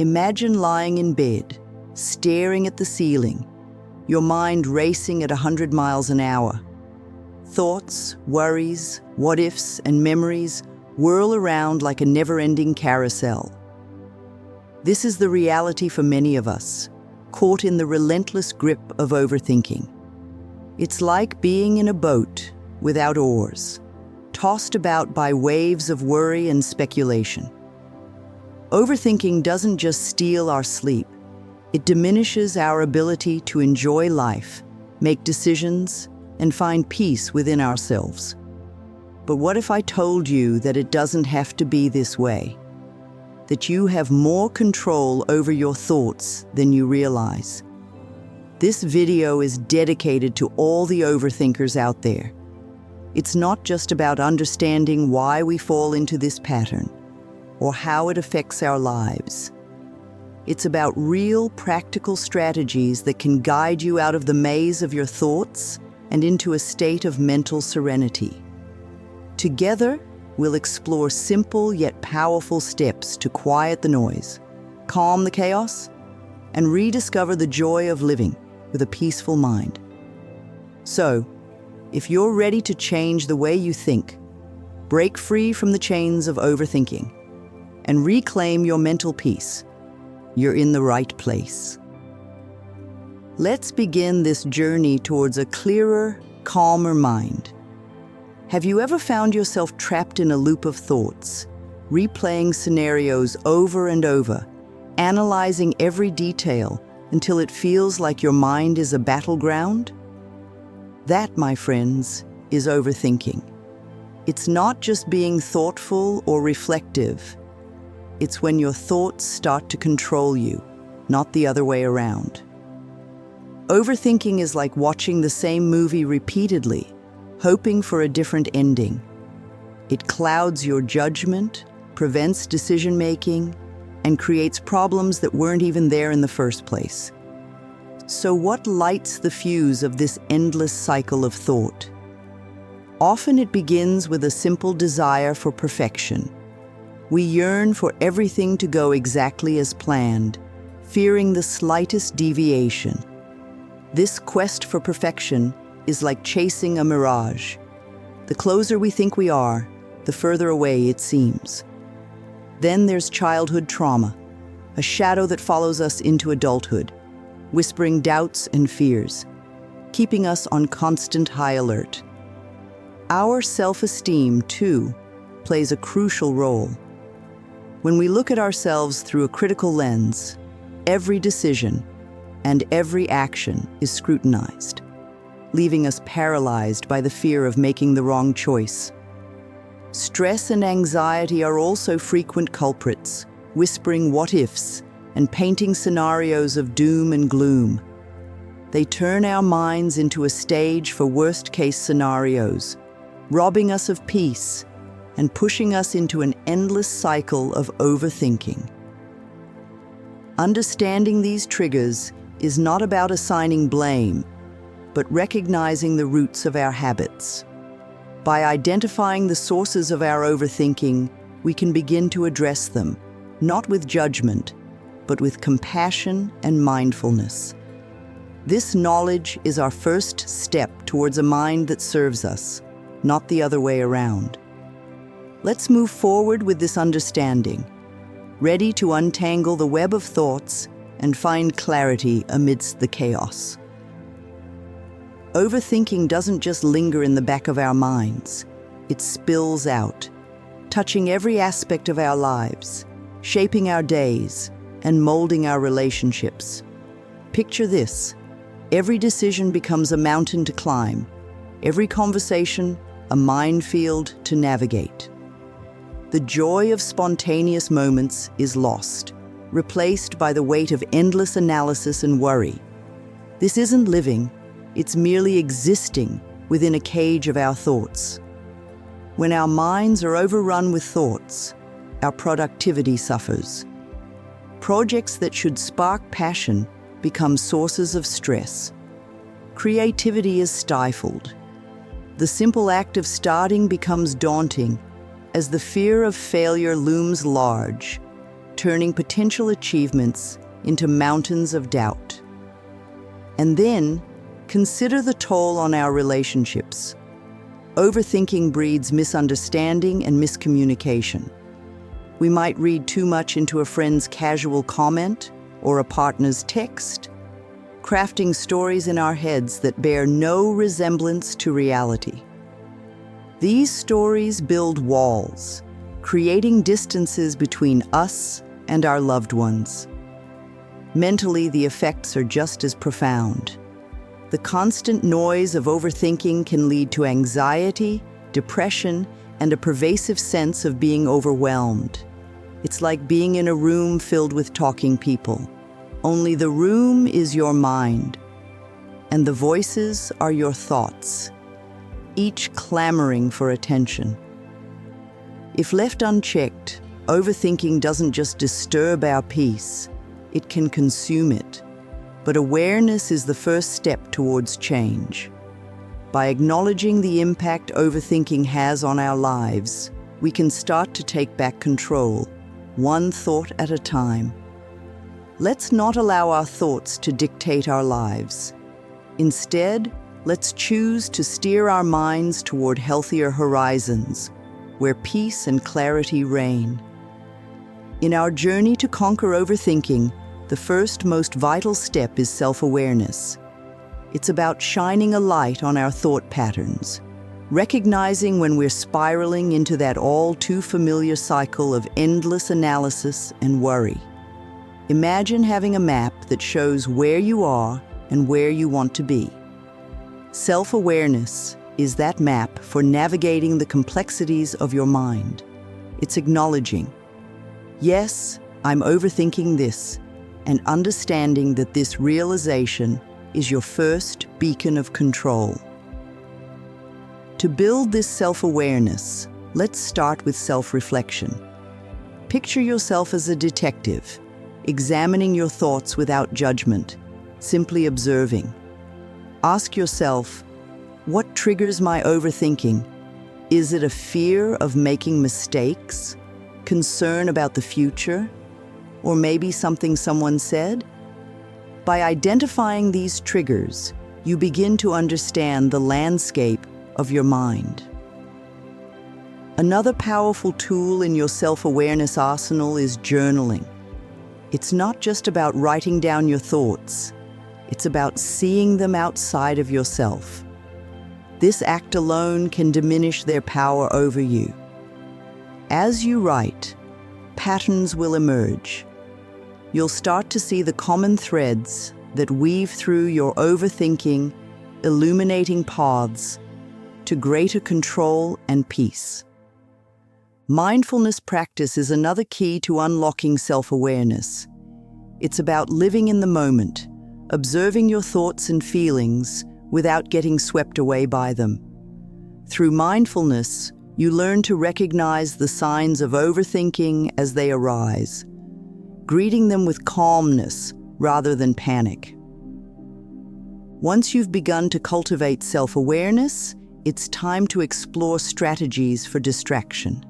Imagine lying in bed, staring at the ceiling, your mind racing at 100 miles an hour. Thoughts, worries, what-ifs, and memories whirl around like a never-ending carousel. This is the reality for many of us, caught in the relentless grip of overthinking. It's like being in a boat without oars, tossed about by waves of worry and speculation. Overthinking doesn't just steal our sleep, it diminishes our ability to enjoy life, make decisions, and find peace within ourselves. But what if I told you that it doesn't have to be this way? That you have more control over your thoughts than you realize. This video is dedicated to all the overthinkers out there. It's not just about understanding why we fall into this pattern or how it affects our lives. It's about real, practical strategies that can guide you out of the maze of your thoughts and into a state of mental serenity. Together, we'll explore simple yet powerful steps to quiet the noise, calm the chaos, and rediscover the joy of living with a peaceful mind. So, if you're ready to change the way you think, break free from the chains of overthinking, and reclaim your mental peace, you're in the right place. Let's begin this journey towards a clearer, calmer mind. Have you ever found yourself trapped in a loop of thoughts, replaying scenarios over and over, analyzing every detail until it feels like your mind is a battleground? That, my friends, is overthinking. It's not just being thoughtful or reflective. It's when your thoughts start to control you, not the other way around. Overthinking is like watching the same movie repeatedly, hoping for a different ending. It clouds your judgment, prevents decision-making, and creates problems that weren't even there in the first place. So what lights the fuse of this endless cycle of thought? Often it begins with a simple desire for perfection. We yearn for everything to go exactly as planned, fearing the slightest deviation. This quest for perfection is like chasing a mirage. The closer we think we are, the further away it seems. Then there's childhood trauma, a shadow that follows us into adulthood, whispering doubts and fears, keeping us on constant high alert. Our self-esteem, too, plays a crucial role. When we look at ourselves through a critical lens, every decision and every action is scrutinized, leaving us paralyzed by the fear of making the wrong choice. Stress and anxiety are also frequent culprits, whispering what-ifs and painting scenarios of doom and gloom. They turn our minds into a stage for worst-case scenarios, robbing us of peace and pushing us into an endless cycle of overthinking. Understanding these triggers is not about assigning blame, but recognizing the roots of our habits. By identifying the sources of our overthinking, we can begin to address them, not with judgment, but with compassion and mindfulness. This knowledge is our first step towards a mind that serves us, not the other way around. Let's move forward with this understanding, ready to untangle the web of thoughts and find clarity amidst the chaos. Overthinking doesn't just linger in the back of our minds. It spills out, touching every aspect of our lives, shaping our days, and molding our relationships. Picture this: every decision becomes a mountain to climb, every conversation a minefield to navigate. The joy of spontaneous moments is lost, replaced by the weight of endless analysis and worry. This isn't living, it's merely existing within a cage of our thoughts. When our minds are overrun with thoughts, our productivity suffers. Projects that should spark passion become sources of stress. Creativity is stifled. The simple act of starting becomes daunting as the fear of failure looms large, turning potential achievements into mountains of doubt. And then, consider the toll on our relationships. Overthinking breeds misunderstanding and miscommunication. We might read too much into a friend's casual comment or a partner's text, crafting stories in our heads that bear no resemblance to reality. These stories build walls, creating distances between us and our loved ones. Mentally, the effects are just as profound. The constant noise of overthinking can lead to anxiety, depression, and a pervasive sense of being overwhelmed. It's like being in a room filled with talking people. Only the room is your mind, and the voices are your thoughts, each clamoring for attention. If left unchecked, overthinking doesn't just disturb our peace, it can consume it. But awareness is the first step towards change. By acknowledging the impact overthinking has on our lives, we can start to take back control, one thought at a time. Let's not allow our thoughts to dictate our lives. Instead, let's choose to steer our minds toward healthier horizons, where peace and clarity reign. In our journey to conquer overthinking, the first most vital step is self-awareness. It's about shining a light on our thought patterns, recognizing when we're spiraling into that all too familiar cycle of endless analysis and worry. Imagine having a map that shows where you are and where you want to be. Self-awareness is that map for navigating the complexities of your mind. It's acknowledging, yes, I'm overthinking this, and understanding that this realization is your first beacon of control. To build this self-awareness, let's start with self-reflection. Picture yourself as a detective, examining your thoughts without judgment, simply observing. Ask yourself, what triggers my overthinking? Is it a fear of making mistakes, concern about the future, or maybe something someone said? By identifying these triggers, you begin to understand the landscape of your mind. Another powerful tool in your self-awareness arsenal is journaling. It's not just about writing down your thoughts, it's about seeing them outside of yourself. This act alone can diminish their power over you. As you write, patterns will emerge. You'll start to see the common threads that weave through your overthinking, illuminating paths to greater control and peace. Mindfulness practice is another key to unlocking self-awareness. It's about living in the moment, observing your thoughts and feelings without getting swept away by them. Through mindfulness, you learn to recognize the signs of overthinking as they arise, greeting them with calmness rather than panic. Once you've begun to cultivate self-awareness, it's time to explore strategies for distraction.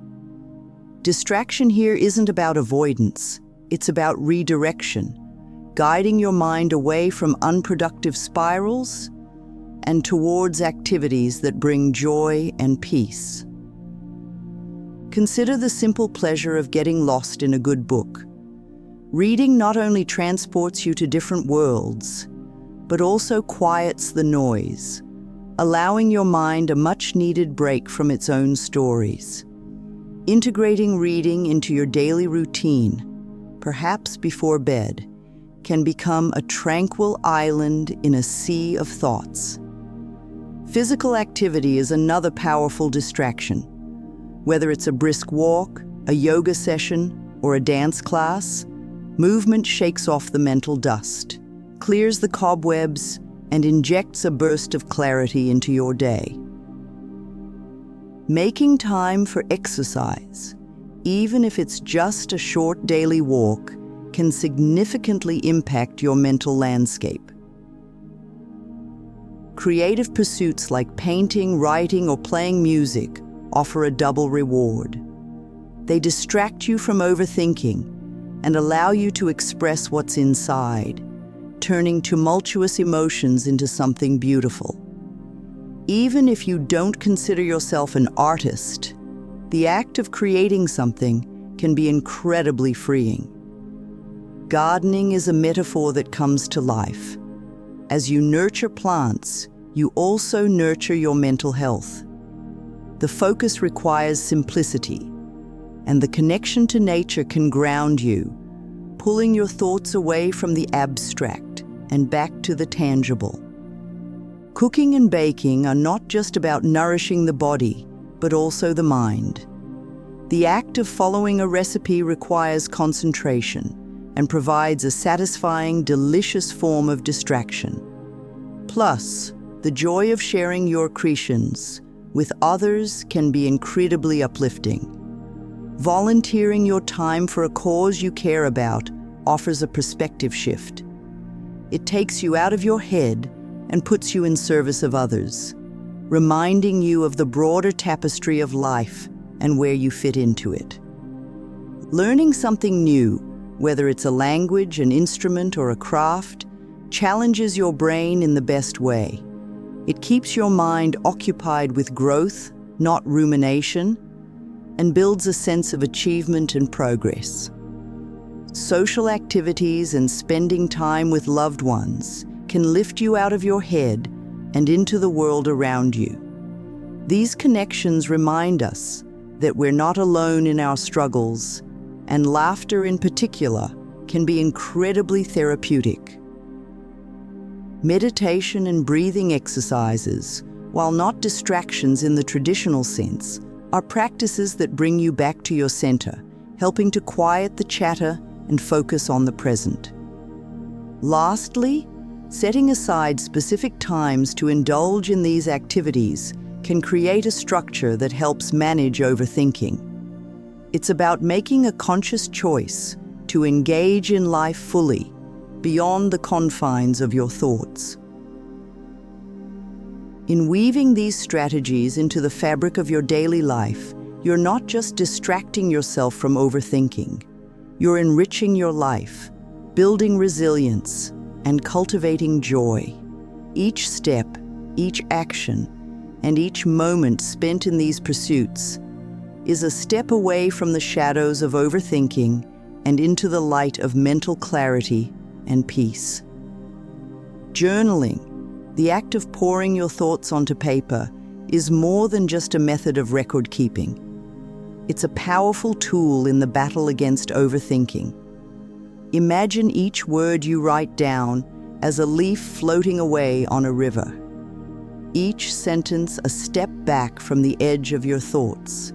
Distraction here isn't about avoidance, it's about redirection, guiding your mind away from unproductive spirals and towards activities that bring joy and peace. Consider the simple pleasure of getting lost in a good book. Reading not only transports you to different worlds, but also quiets the noise, allowing your mind a much-needed break from its own stories. Integrating reading into your daily routine, perhaps before bed, can become a tranquil island in a sea of thoughts. Physical activity is another powerful distraction. Whether it's a brisk walk, a yoga session, or a dance class, movement shakes off the mental dust, clears the cobwebs, and injects a burst of clarity into your day. Making time for exercise, even if it's just a short daily walk, can significantly impact your mental landscape. Creative pursuits like painting, writing, or playing music offer a double reward. They distract you from overthinking and allow you to express what's inside, turning tumultuous emotions into something beautiful. Even if you don't consider yourself an artist, the act of creating something can be incredibly freeing. Gardening is a metaphor that comes to life. As you nurture plants, you also nurture your mental health. The focus requires simplicity, and the connection to nature can ground you, pulling your thoughts away from the abstract and back to the tangible. Cooking and baking are not just about nourishing the body, but also the mind. The act of following a recipe requires concentration and provides a satisfying, delicious form of distraction. Plus, the joy of sharing your creations with others can be incredibly uplifting. Volunteering your time for a cause you care about offers a perspective shift. It takes you out of your head and puts you in service of others, reminding you of the broader tapestry of life and where you fit into it. Learning something new, whether it's a language, an instrument, or a craft, challenges your brain in the best way. It keeps your mind occupied with growth, not rumination, and builds a sense of achievement and progress. Social activities and spending time with loved ones can lift you out of your head and into the world around you. These connections remind us that we're not alone in our struggles, and laughter in particular can be incredibly therapeutic. Meditation and breathing exercises, while not distractions in the traditional sense, are practices that bring you back to your center, helping to quiet the chatter and focus on the present. Lastly, setting aside specific times to indulge in these activities can create a structure that helps manage overthinking. It's about making a conscious choice to engage in life fully, beyond the confines of your thoughts. In weaving these strategies into the fabric of your daily life, you're not just distracting yourself from overthinking. You're enriching your life, building resilience, and cultivating joy. Each step, each action, and each moment spent in these pursuits is a step away from the shadows of overthinking and into the light of mental clarity and peace. Journaling, the act of pouring your thoughts onto paper, is more than just a method of record keeping. It's a powerful tool in the battle against overthinking. Imagine each word you write down as a leaf floating away on a river. Each sentence a step back from the edge of your thoughts.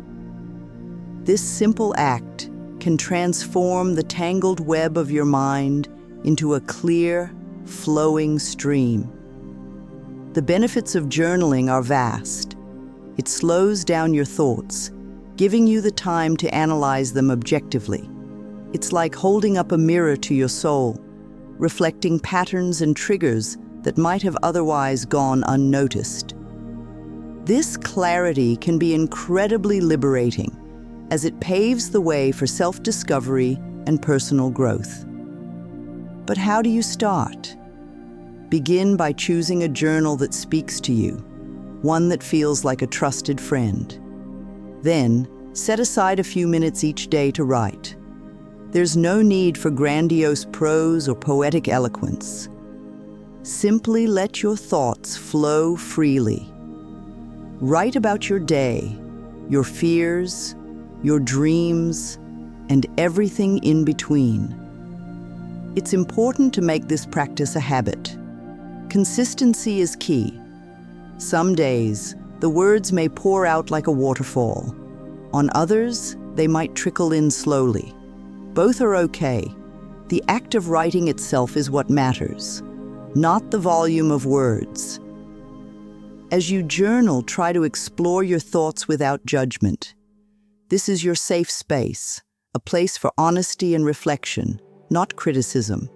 This simple act can transform the tangled web of your mind into a clear, flowing stream. The benefits of journaling are vast. It slows down your thoughts, giving you the time to analyze them objectively. It's like holding up a mirror to your soul, reflecting patterns and triggers that might have otherwise gone unnoticed. This clarity can be incredibly liberating, as it paves the way for self-discovery and personal growth. But how do you start? Begin by choosing a journal that speaks to you, one that feels like a trusted friend. Then, set aside a few minutes each day to write. There's no need for grandiose prose or poetic eloquence. Simply let your thoughts flow freely. Write about your day, your fears, your dreams, and everything in between. It's important to make this practice a habit. Consistency is key. Some days, the words may pour out like a waterfall. On others, they might trickle in slowly. Both are okay. The act of writing itself is what matters, not the volume of words. As you journal, try to explore your thoughts without judgment. This is your safe space, a place for honesty and reflection, not criticism.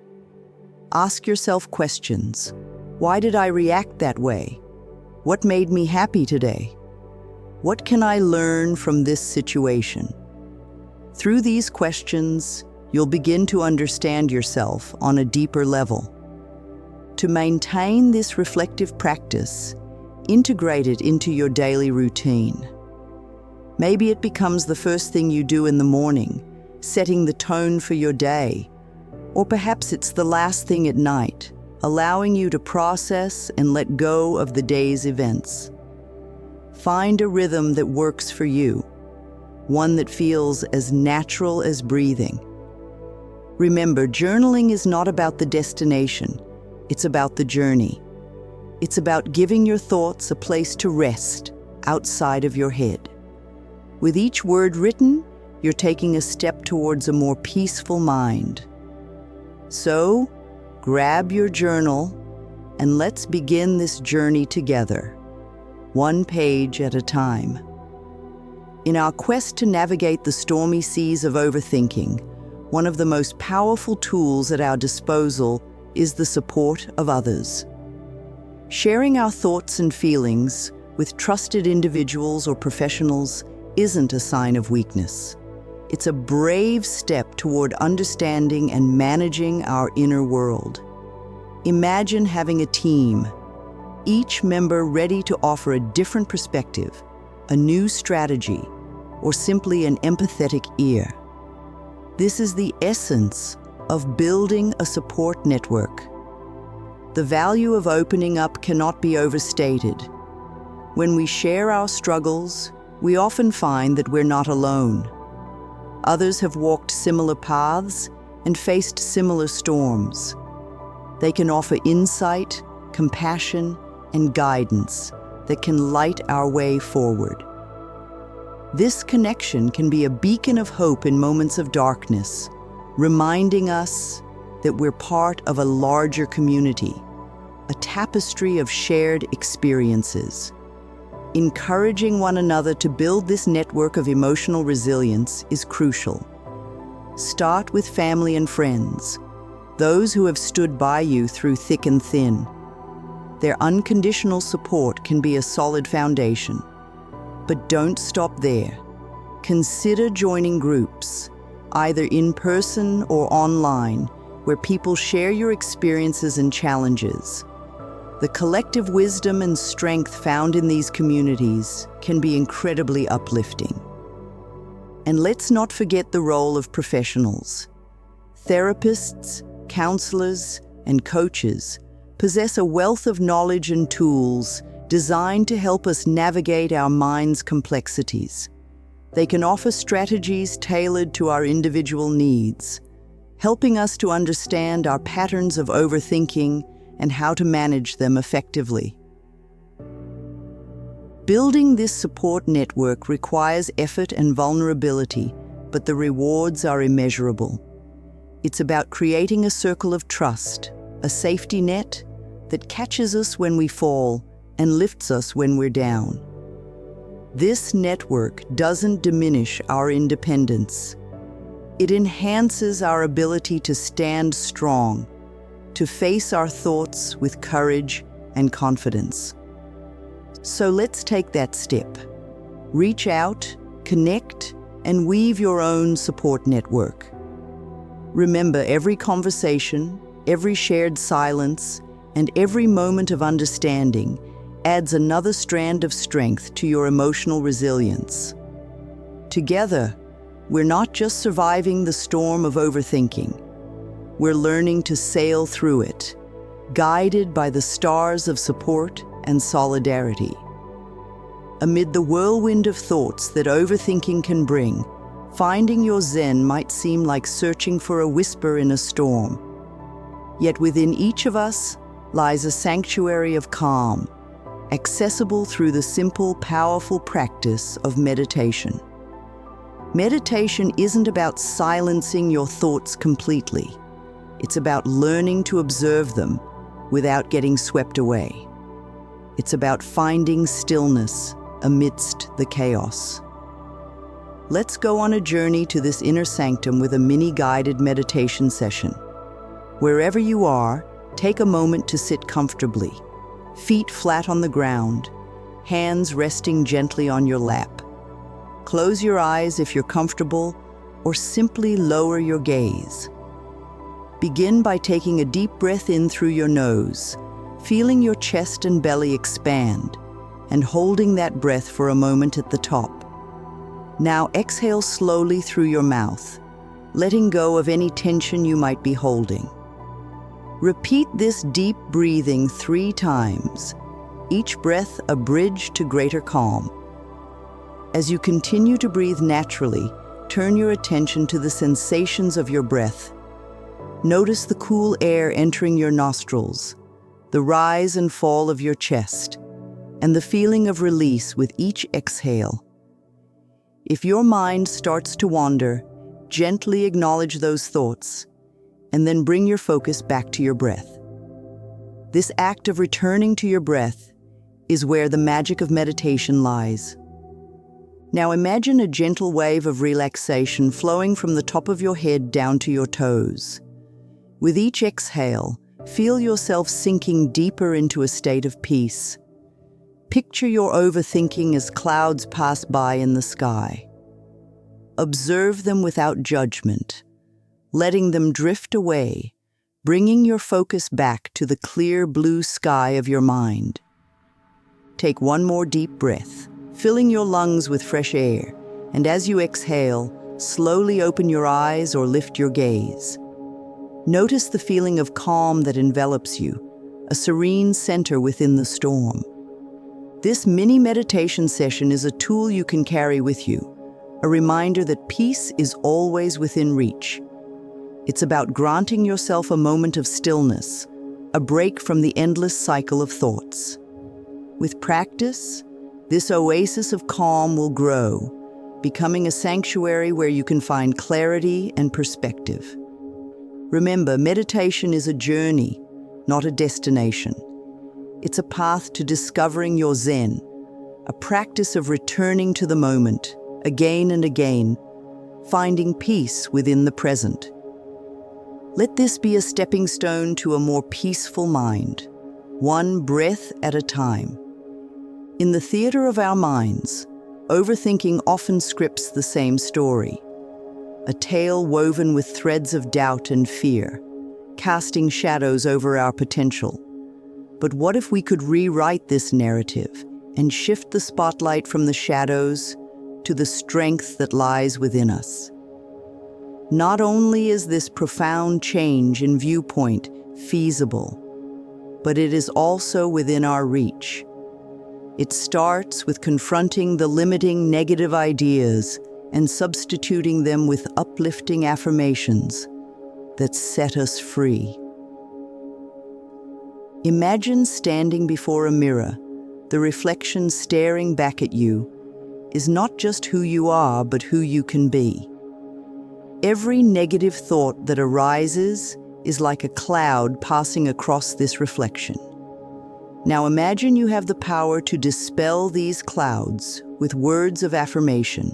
Ask yourself questions. Why did I react that way? What made me happy today? What can I learn from this situation? Through these questions, you'll begin to understand yourself on a deeper level. To maintain this reflective practice, integrate it into your daily routine. Maybe it becomes the first thing you do in the morning, setting the tone for your day. Or perhaps it's the last thing at night, allowing you to process and let go of the day's events. Find a rhythm that works for you, one that feels as natural as breathing. Remember, journaling is not about the destination, it's about the journey. It's about giving your thoughts a place to rest outside of your head. With each word written, you're taking a step towards a more peaceful mind. So, grab your journal and let's begin this journey together, one page at a time. In our quest to navigate the stormy seas of overthinking, one of the most powerful tools at our disposal is the support of others. Sharing our thoughts and feelings with trusted individuals or professionals isn't a sign of weakness. It's a brave step toward understanding and managing our inner world. Imagine having a team, each member ready to offer a different perspective, a new strategy, or simply an empathetic ear. This is the essence of building a support network. The value of opening up cannot be overstated. When we share our struggles, we often find that we're not alone. Others have walked similar paths and faced similar storms. They can offer insight, compassion, and guidance that can light our way forward. This connection can be a beacon of hope in moments of darkness, reminding us that we're part of a larger community, a tapestry of shared experiences. Encouraging one another to build this network of emotional resilience is crucial. Start with family and friends, those who have stood by you through thick and thin. Their unconditional support can be a solid foundation. But don't stop there. Consider joining groups, either in person or online, where people share your experiences and challenges. The collective wisdom and strength found in these communities can be incredibly uplifting. And let's not forget the role of professionals. Therapists, counselors, and coaches possess a wealth of knowledge and tools designed to help us navigate our mind's complexities. They can offer strategies tailored to our individual needs, helping us to understand our patterns of overthinking and how to manage them effectively. Building this support network requires effort and vulnerability, but the rewards are immeasurable. It's about creating a circle of trust, a safety net that catches us when we fall and lifts us when we're down. This network doesn't diminish our independence. It enhances our ability to stand strong, to face our thoughts with courage and confidence. So let's take that step. Reach out, connect, and weave your own support network. Remember, every conversation, every shared silence, and every moment of understanding adds another strand of strength to your emotional resilience. Together, we're not just surviving the storm of overthinking. We're learning to sail through it, guided by the stars of support and solidarity. Amid the whirlwind of thoughts that overthinking can bring, finding your zen might seem like searching for a whisper in a storm. Yet within each of us lies a sanctuary of calm, accessible through the simple, powerful practice of meditation. Meditation isn't about silencing your thoughts completely. It's about learning to observe them without getting swept away. It's about finding stillness amidst the chaos. Let's go on a journey to this inner sanctum with a mini-guided meditation session. Wherever you are, take a moment to sit comfortably, feet flat on the ground, hands resting gently on your lap. Close your eyes if you're comfortable, or simply lower your gaze. Begin by taking a deep breath in through your nose, feeling your chest and belly expand, and holding that breath for a moment at the top. Now exhale slowly through your mouth, letting go of any tension you might be holding. Repeat this deep breathing 3 times, each breath a bridge to greater calm. As you continue to breathe naturally, turn your attention to the sensations of your breath. Notice the cool air entering your nostrils, the rise and fall of your chest, and the feeling of release with each exhale. If your mind starts to wander, gently acknowledge those thoughts, and then bring your focus back to your breath. This act of returning to your breath is where the magic of meditation lies. Now imagine a gentle wave of relaxation flowing from the top of your head down to your toes. With each exhale, feel yourself sinking deeper into a state of peace. Picture your overthinking as clouds pass by in the sky. Observe them without judgment, letting them drift away, bringing your focus back to the clear blue sky of your mind. Take one more deep breath, filling your lungs with fresh air, and as you exhale, slowly open your eyes or lift your gaze. Notice the feeling of calm that envelops you, a serene center within the storm. This mini meditation session is a tool you can carry with you, a reminder that peace is always within reach. It's about granting yourself a moment of stillness, a break from the endless cycle of thoughts. With practice, this oasis of calm will grow, becoming a sanctuary where you can find clarity and perspective. Remember, meditation is a journey, not a destination. It's a path to discovering your Zen, a practice of returning to the moment, again and again, finding peace within the present. Let this be a stepping stone to a more peaceful mind, one breath at a time. In the theater of our minds, overthinking often scripts the same story, a tale woven with threads of doubt and fear, casting shadows over our potential. But what if we could rewrite this narrative and shift the spotlight from the shadows to the strength that lies within us? Not only is this profound change in viewpoint feasible, but it is also within our reach. It starts with confronting the limiting negative ideas and substituting them with uplifting affirmations that set us free. Imagine standing before a mirror. The reflection staring back at you is not just who you are, but who you can be. Every negative thought that arises is like a cloud passing across this reflection. Now imagine you have the power to dispel these clouds with words of affirmation,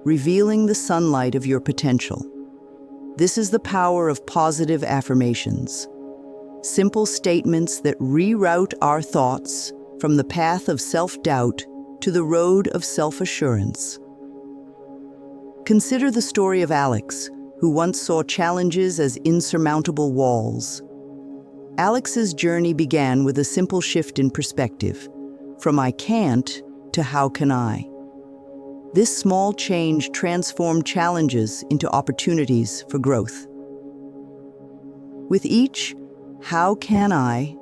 revealing the sunlight of your potential. This is the power of positive affirmations. Simple statements that reroute our thoughts from the path of self-doubt to the road of self-assurance. Consider the story of Alex, who once saw challenges as insurmountable walls. Alex's journey began with a simple shift in perspective, from "I can't" to "How can I?" This small change transformed challenges into opportunities for growth. With each "How can I?"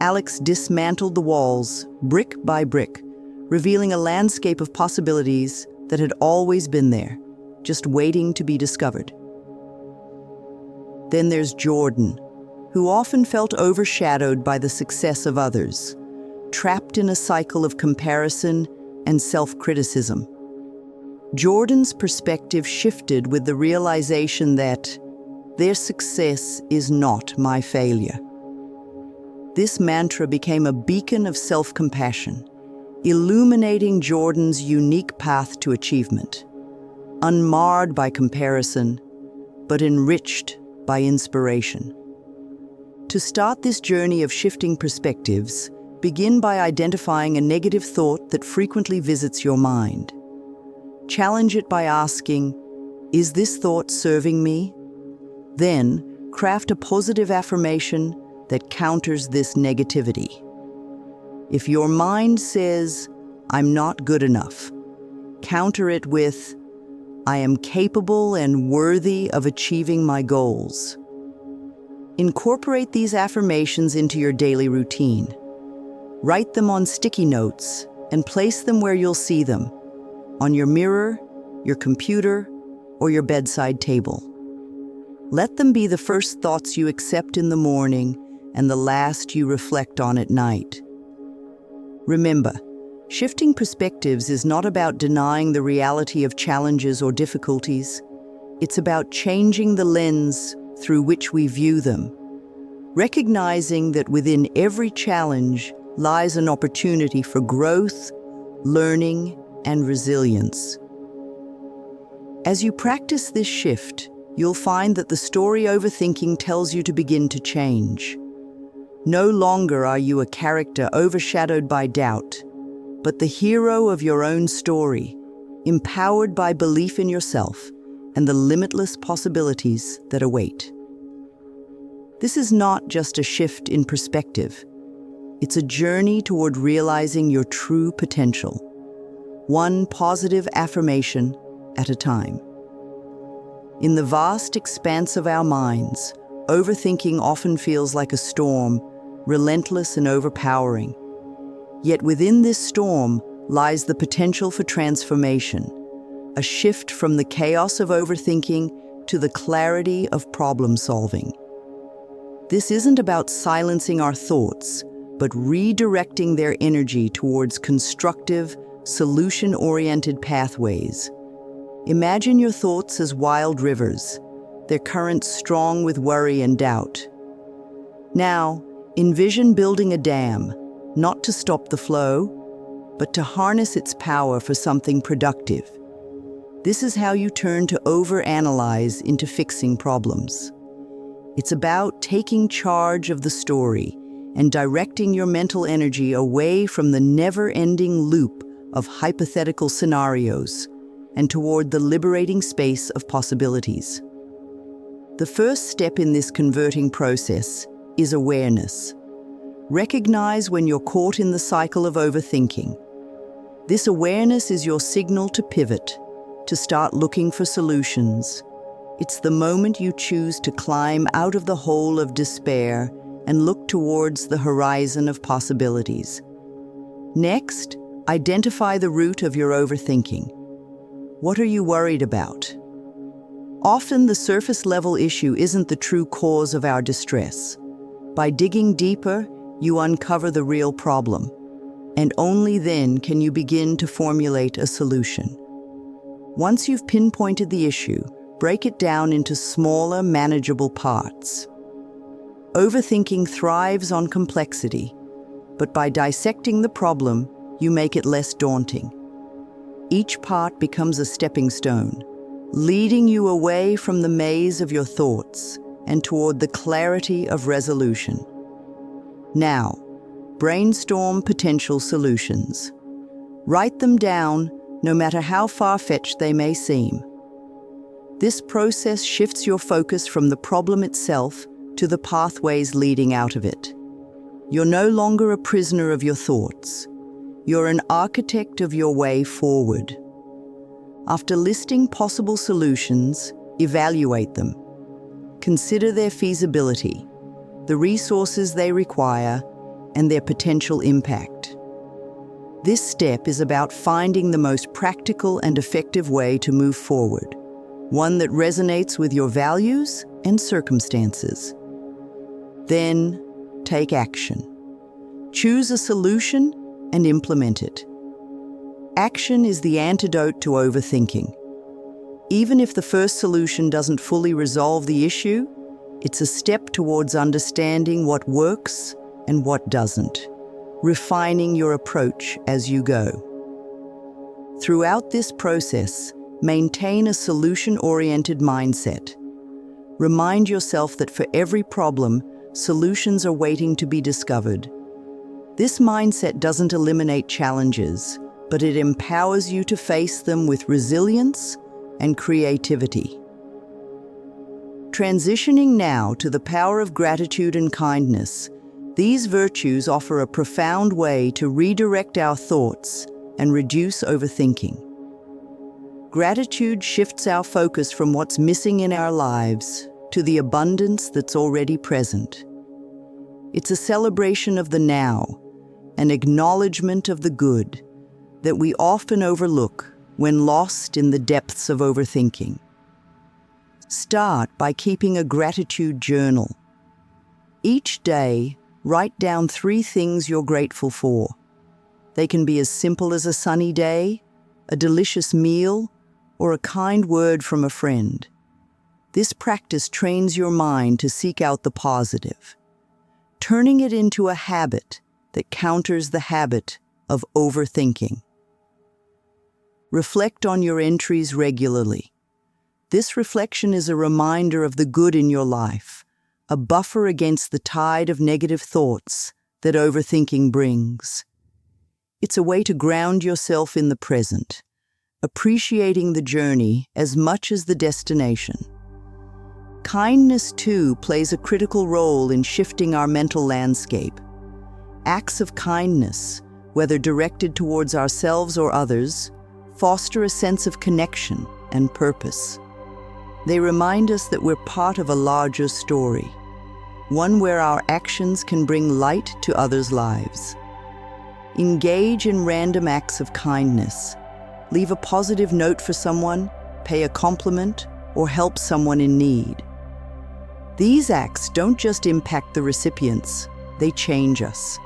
Alex dismantled the walls, brick by brick, revealing a landscape of possibilities that had always been there, just waiting to be discovered. Then there's Jordan, who often felt overshadowed by the success of others, trapped in a cycle of comparison and self-criticism. Jordan's perspective shifted with the realization that their success is not my failure. This mantra became a beacon of self-compassion, illuminating Jordan's unique path to achievement, unmarred by comparison, but enriched by inspiration. To start this journey of shifting perspectives, begin by identifying a negative thought that frequently visits your mind. Challenge it by asking, Is this thought serving me? Then, craft a positive affirmation that counters this negativity. If your mind says, "I'm not good enough," counter it with, "I am capable and worthy of achieving my goals." Incorporate these affirmations into your daily routine. Write them on sticky notes and place them where you'll see them, on your mirror, your computer, or your bedside table. Let them be the first thoughts you accept in the morning and the last you reflect on at night. Remember, shifting perspectives is not about denying the reality of challenges or difficulties. It's about changing the lens through which we view them, recognizing that within every challenge lies an opportunity for growth, learning, and resilience. As you practice this shift, you'll find that the story overthinking tells you to begin to change. No longer are you a character overshadowed by doubt, but the hero of your own story, empowered by belief in yourself and the limitless possibilities that await. This is not just a shift in perspective. It's a journey toward realizing your true potential, one positive affirmation at a time. In the vast expanse of our minds, overthinking often feels like a storm, relentless and overpowering. Yet within this storm lies the potential for transformation, a shift from the chaos of overthinking to the clarity of problem solving. This isn't about silencing our thoughts, but redirecting their energy towards constructive, solution-oriented pathways. Imagine your thoughts as wild rivers, their currents strong with worry and doubt. Now, envision building a dam, not to stop the flow, but to harness its power for something productive. This is how you turn to overanalyze into fixing problems. It's about taking charge of the story and directing your mental energy away from the never-ending loop of hypothetical scenarios and toward the liberating space of possibilities. The first step in this converting process is awareness. Recognize when you're caught in the cycle of overthinking. This awareness is your signal to pivot, to start looking for solutions. It's the moment you choose to climb out of the hole of despair and look towards the horizon of possibilities. Next, identify the root of your overthinking. What are you worried about? Often the surface-level issue isn't the true cause of our distress. By digging deeper, you uncover the real problem, and only then can you begin to formulate a solution. Once you've pinpointed the issue, break it down into smaller, manageable parts. Overthinking thrives on complexity, but by dissecting the problem, you make it less daunting. Each part becomes a stepping stone, leading you away from the maze of your thoughts and toward the clarity of resolution. Now, brainstorm potential solutions. Write them down, no matter how far-fetched they may seem. This process shifts your focus from the problem itself to the pathways leading out of it. You're no longer a prisoner of your thoughts. You're an architect of your way forward. After listing possible solutions, evaluate them. Consider their feasibility, the resources they require, and their potential impact. This step is about finding the most practical and effective way to move forward, one that resonates with your values and circumstances. Then, take action. Choose a solution and implement it. Action is the antidote to overthinking. Even if the first solution doesn't fully resolve the issue, it's a step towards understanding what works and what doesn't, refining your approach as you go. Throughout this process, maintain a solution-oriented mindset. Remind yourself that for every problem, solutions are waiting to be discovered. This mindset doesn't eliminate challenges, but it empowers you to face them with resilience, and creativity. Transitioning now to the power of gratitude and kindness, these virtues offer a profound way to redirect our thoughts and reduce overthinking. Gratitude shifts our focus from what's missing in our lives to the abundance that's already present. It's a celebration of the now, an acknowledgement of the good that we often overlook when lost in the depths of overthinking. Start by keeping a gratitude journal. Each day, write down 3 things you're grateful for. They can be as simple as a sunny day, a delicious meal, or a kind word from a friend. This practice trains your mind to seek out the positive, turning it into a habit that counters the habit of overthinking. Reflect on your entries regularly. This reflection is a reminder of the good in your life, a buffer against the tide of negative thoughts that overthinking brings. It's a way to ground yourself in the present, appreciating the journey as much as the destination. Kindness, too, plays a critical role in shifting our mental landscape. Acts of kindness, whether directed towards ourselves or others, foster a sense of connection and purpose. They remind us that we're part of a larger story, one where our actions can bring light to others' lives. Engage in random acts of kindness. Leave a positive note for someone, pay a compliment, or help someone in need. These acts don't just impact the recipients, they change us.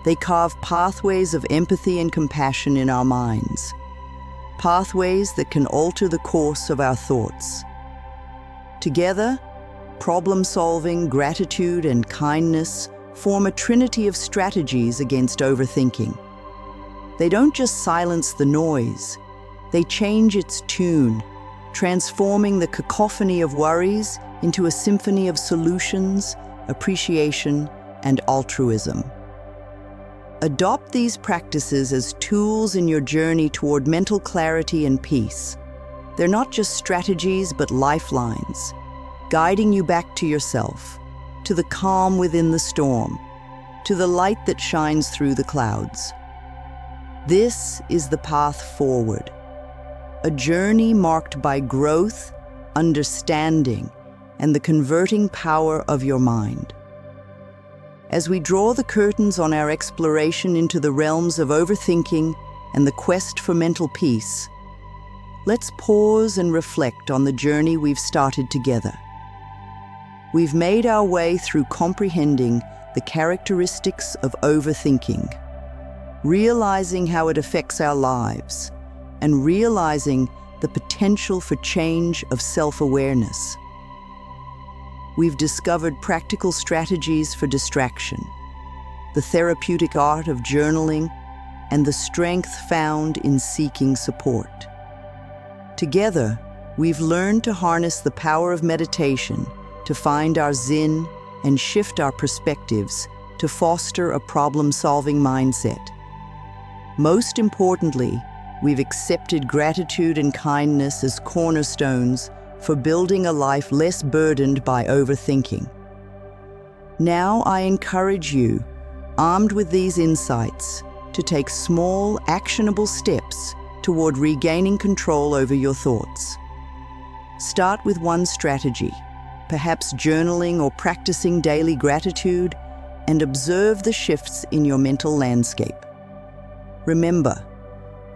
They carve pathways of empathy and compassion in our minds, pathways that can alter the course of our thoughts. Together, problem-solving, gratitude, and kindness form a trinity of strategies against overthinking. They don't just silence the noise, they change its tune, transforming the cacophony of worries into a symphony of solutions, appreciation, and altruism. Adopt these practices as tools in your journey toward mental clarity and peace. They're not just strategies, but lifelines, guiding you back to yourself, to the calm within the storm, to the light that shines through the clouds. This is the path forward, a journey marked by growth, understanding, and the converting power of your mind. As we draw the curtains on our exploration into the realms of overthinking and the quest for mental peace, let's pause and reflect on the journey we've started together. We've made our way through comprehending the characteristics of overthinking, realizing how it affects our lives, and realizing the potential for change of self-awareness. We've discovered practical strategies for distraction, the therapeutic art of journaling, and the strength found in seeking support. Together, we've learned to harness the power of meditation to find our zen and shift our perspectives to foster a problem-solving mindset. Most importantly, we've accepted gratitude and kindness as cornerstones for building a life less burdened by overthinking. Now I encourage you, armed with these insights, to take small, actionable steps toward regaining control over your thoughts. Start with one strategy, perhaps journaling or practicing daily gratitude, and observe the shifts in your mental landscape. Remember,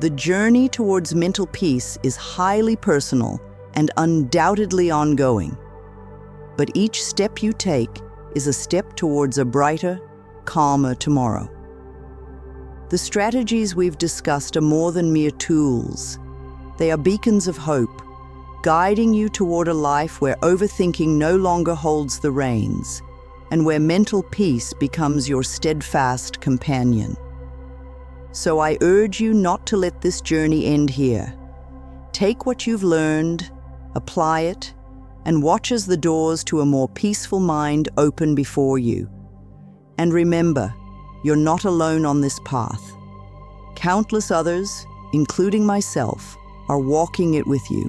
the journey towards mental peace is highly personal and undoubtedly ongoing. But each step you take is a step towards a brighter, calmer tomorrow. The strategies we've discussed are more than mere tools. They are beacons of hope, guiding you toward a life where overthinking no longer holds the reins, and where mental peace becomes your steadfast companion. So I urge you not to let this journey end here. Take what you've learned, apply it, and watch as the doors to a more peaceful mind open before you. And remember, you're not alone on this path. Countless others, including myself, are walking it with you.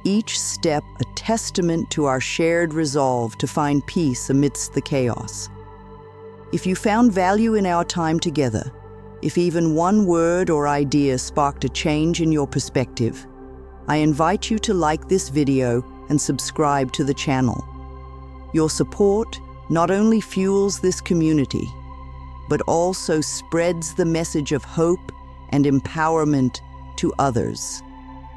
each step a testament to our shared resolve to find peace amidst the chaos. If you found value in our time together, if even one word or idea sparked a change in your perspective, I invite you to like this video and subscribe to the channel. Your support not only fuels this community, but also spreads the message of hope and empowerment to others,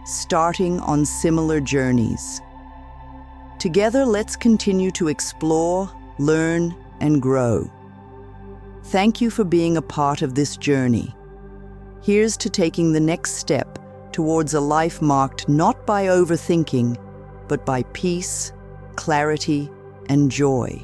starting on similar journeys. Together, let's continue to explore, learn, and grow. Thank you for being a part of this journey. Here's to taking the next step towards a life marked not by overthinking, but by peace, clarity, and joy.